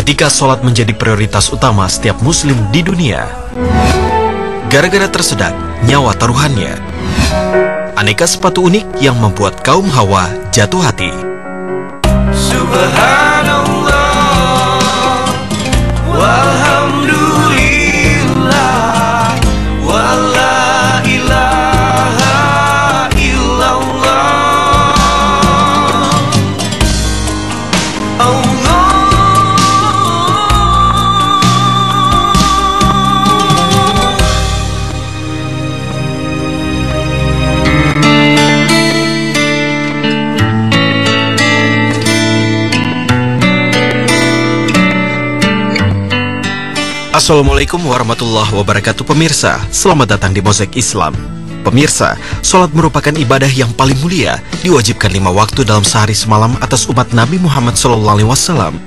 ketika sholat menjadi prioritas utama setiap muslim di dunia. Gara-gara tersedak nyawa taruhannya. Aneka sepatu unik yang membuat kaum Hawa jatuh hati. Subhanallah, walhamdulillah, wala ilaha illallah. Assalamualaikum warahmatullahi wabarakatuh pemirsa. Selamat datang di Mozaik Islam. Pemirsa, sholat merupakan ibadah yang paling mulia, diwajibkan 5 waktu dalam sehari semalam atas umat Nabi Muhammad SAW.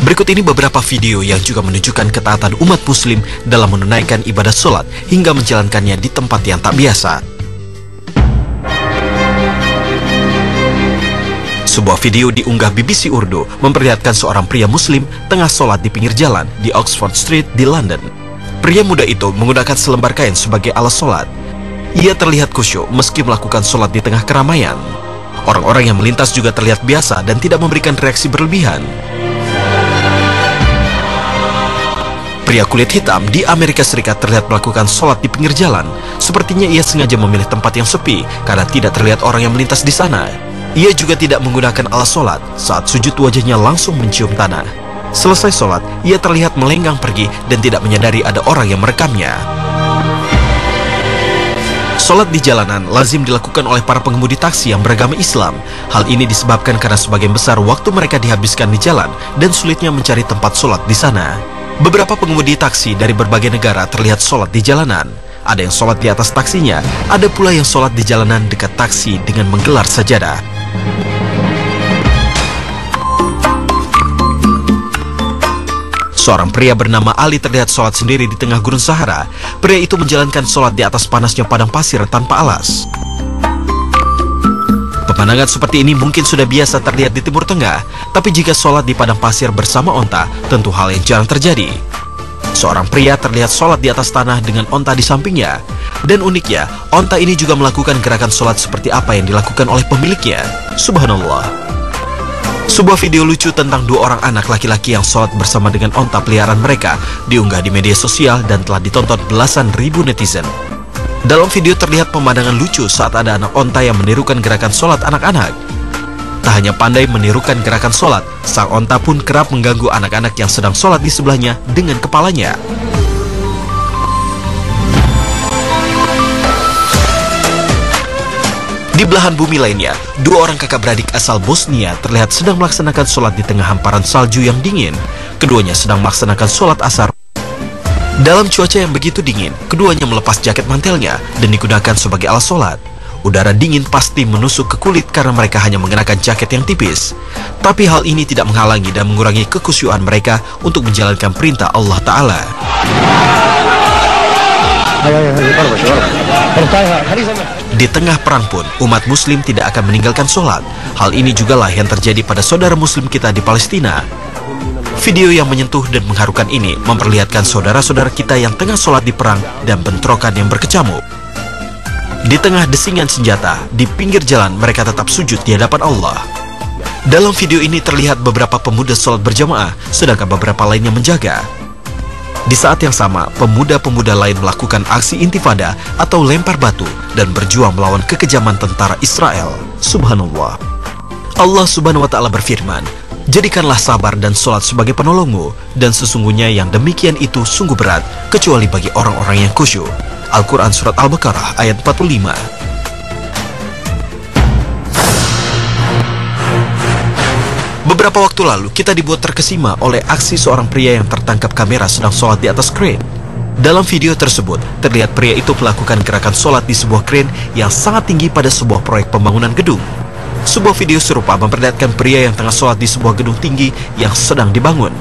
Berikut ini beberapa video yang juga menunjukkan ketaatan umat muslim dalam menunaikan ibadah sholat hingga menjalankannya di tempat yang tak biasa. Sebuah video diunggah BBC Urdu memperlihatkan seorang pria muslim tengah sholat di pinggir jalan di Oxford Street di London. Pria muda itu menggunakan selembar kain sebagai alas sholat. Ia terlihat khusyuk meski melakukan sholat di tengah keramaian. Orang-orang yang melintas juga terlihat biasa dan tidak memberikan reaksi berlebihan. Pria kulit hitam di Amerika Serikat terlihat melakukan sholat di pinggir jalan. Sepertinya ia sengaja memilih tempat yang sepi karena tidak terlihat orang yang melintas di sana. Ia juga tidak menggunakan alas sholat. Saat sujud wajahnya langsung mencium tanah. Selesai sholat, ia terlihat melenggang pergi dan tidak menyadari ada orang yang merekamnya. Sholat di jalanan lazim dilakukan oleh para pengemudi taksi yang beragama Islam. Hal ini disebabkan karena sebagian besar waktu mereka dihabiskan di jalan dan sulitnya mencari tempat sholat di sana. Beberapa pengemudi taksi dari berbagai negara terlihat sholat di jalanan. Ada yang sholat di atas taksinya, ada pula yang sholat di jalanan dekat taksi dengan menggelar sajadah. Seorang pria bernama Ali terlihat sholat sendiri di tengah gurun Sahara. Pria itu menjalankan sholat di atas panasnya padang pasir tanpa alas. Pemandangan seperti ini mungkin sudah biasa terlihat di Timur Tengah, tapi jika sholat di padang pasir bersama onta, tentu hal yang jarang terjadi. Seorang pria terlihat sholat di atas tanah dengan onta di sampingnya. Dan uniknya, onta ini juga melakukan gerakan sholat seperti apa yang dilakukan oleh pemiliknya. Subhanallah. Sebuah video lucu tentang 2 orang anak laki-laki yang sholat bersama dengan onta peliharaan mereka diunggah di media sosial dan telah ditonton belasan ribu netizen. Dalam video terlihat pemandangan lucu saat ada anak onta yang menirukan gerakan sholat anak-anak. Tak hanya pandai menirukan gerakan sholat, sang onta pun kerap mengganggu anak-anak yang sedang sholat di sebelahnya dengan kepalanya. Di belahan bumi lainnya, 2 orang kakak beradik asal Bosnia terlihat sedang melaksanakan sholat di tengah hamparan salju yang dingin. Keduanya sedang melaksanakan sholat asar. Dalam cuaca yang begitu dingin, keduanya melepas jaket mantelnya dan digunakan sebagai alas sholat. Udara dingin pasti menusuk ke kulit karena mereka hanya mengenakan jaket yang tipis. Tapi hal ini tidak menghalangi dan mengurangi kekhusyuan mereka untuk menjalankan perintah Allah Ta'ala. Di tengah perang pun, umat muslim tidak akan meninggalkan sholat. Hal ini jugalah yang terjadi pada saudara muslim kita di Palestina. Video yang menyentuh dan mengharukan ini memperlihatkan saudara-saudara kita yang tengah sholat di perang dan bentrokan yang berkecamuk. Di tengah desingan senjata, di pinggir jalan mereka tetap sujud di hadapan Allah. Dalam video ini terlihat beberapa pemuda sholat berjamaah, sedangkan beberapa lainnya menjaga. Di saat yang sama, pemuda-pemuda lain melakukan aksi intifada atau lempar batu dan berjuang melawan kekejaman tentara Israel. Subhanallah. Allah Subhanahu wa Ta'ala berfirman, "Jadikanlah sabar dan sholat sebagai penolongmu, dan sesungguhnya yang demikian itu sungguh berat, kecuali bagi orang-orang yang khusyuk." Al-Quran Surat Al-Baqarah ayat 45. Beberapa waktu lalu, kita dibuat terkesima oleh aksi seorang pria yang tertangkap kamera sedang sholat di atas kren. Dalam video tersebut, terlihat pria itu melakukan gerakan sholat di sebuah kren yang sangat tinggi pada sebuah proyek pembangunan gedung. Sebuah video serupa memperlihatkan pria yang tengah sholat di sebuah gedung tinggi yang sedang dibangun.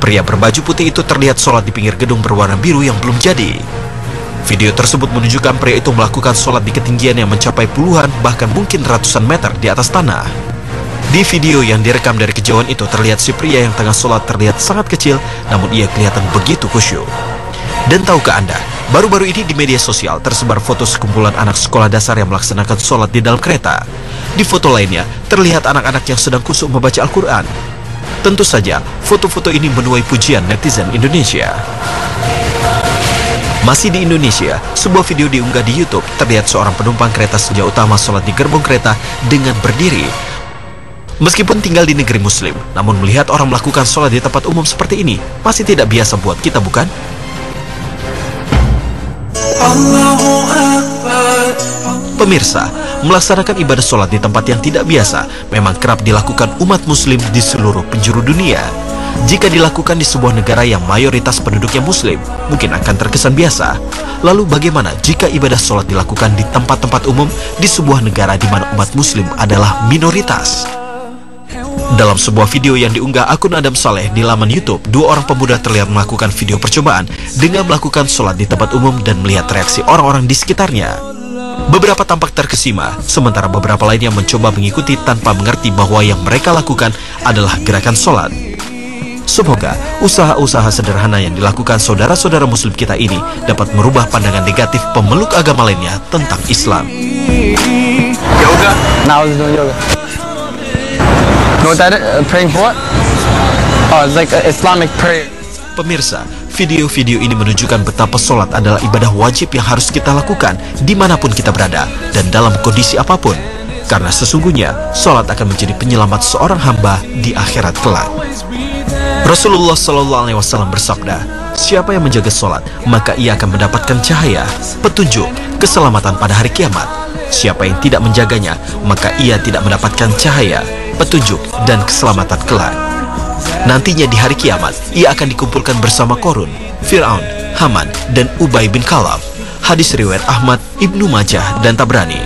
Pria berbaju putih itu terlihat sholat di pinggir gedung berwarna biru yang belum jadi. Video tersebut menunjukkan pria itu melakukan sholat di ketinggian yang mencapai puluhan bahkan mungkin ratusan meter di atas tanah. Di video yang direkam dari kejauhan itu terlihat si pria yang tengah sholat terlihat sangat kecil, namun ia kelihatan begitu khusyuk. Dan tahukah Anda, baru-baru ini di media sosial tersebar foto sekumpulan anak sekolah dasar yang melaksanakan sholat di dalam kereta. Di foto lainnya, terlihat anak-anak yang sedang khusyuk membaca Al-Quran. Tentu saja, foto-foto ini menuai pujian netizen Indonesia. Masih di Indonesia, sebuah video diunggah di YouTube, terlihat seorang penumpang kereta sejak utama sholat di gerbong kereta dengan berdiri. Meskipun tinggal di negeri muslim, namun melihat orang melakukan sholat di tempat umum seperti ini, masih tidak biasa buat kita, bukan? Pemirsa, melaksanakan ibadah sholat di tempat yang tidak biasa memang kerap dilakukan umat muslim di seluruh penjuru dunia. Jika dilakukan di sebuah negara yang mayoritas penduduknya muslim, mungkin akan terkesan biasa. Lalu bagaimana jika ibadah sholat dilakukan di tempat-tempat umum di sebuah negara di mana umat muslim adalah minoritas? Dalam sebuah video yang diunggah akun Adam Saleh di laman YouTube, dua orang pemuda terlihat melakukan video percobaan dengan melakukan sholat di tempat umum dan melihat reaksi orang-orang di sekitarnya. Beberapa tampak terkesima, sementara beberapa lainnya mencoba mengikuti tanpa mengerti bahwa yang mereka lakukan adalah gerakan sholat. Semoga usaha-usaha sederhana yang dilakukan saudara-saudara muslim kita ini dapat merubah pandangan negatif pemeluk agama lainnya tentang Islam. Yoga? Now I was doing yoga. Know what that is? Praying for what? Oh, it's like Islamic prayer. Pemirsa, video-video ini menunjukkan betapa sholat adalah ibadah wajib yang harus kita lakukan dimanapun kita berada dan dalam kondisi apapun. Karena sesungguhnya, sholat akan menjadi penyelamat seorang hamba di akhirat kelak. Rasulullah SAW bersabda, siapa yang menjaga sholat, maka ia akan mendapatkan cahaya, petunjuk, keselamatan pada hari kiamat. Siapa yang tidak menjaganya, maka ia tidak mendapatkan cahaya, petunjuk, dan keselamatan kelak. Nantinya di hari kiamat, ia akan dikumpulkan bersama Korun, Fir'aun, Haman, dan Ubay bin Khalaf. Hadis riwayat Ahmad, Ibnu Majah, dan Tabrani.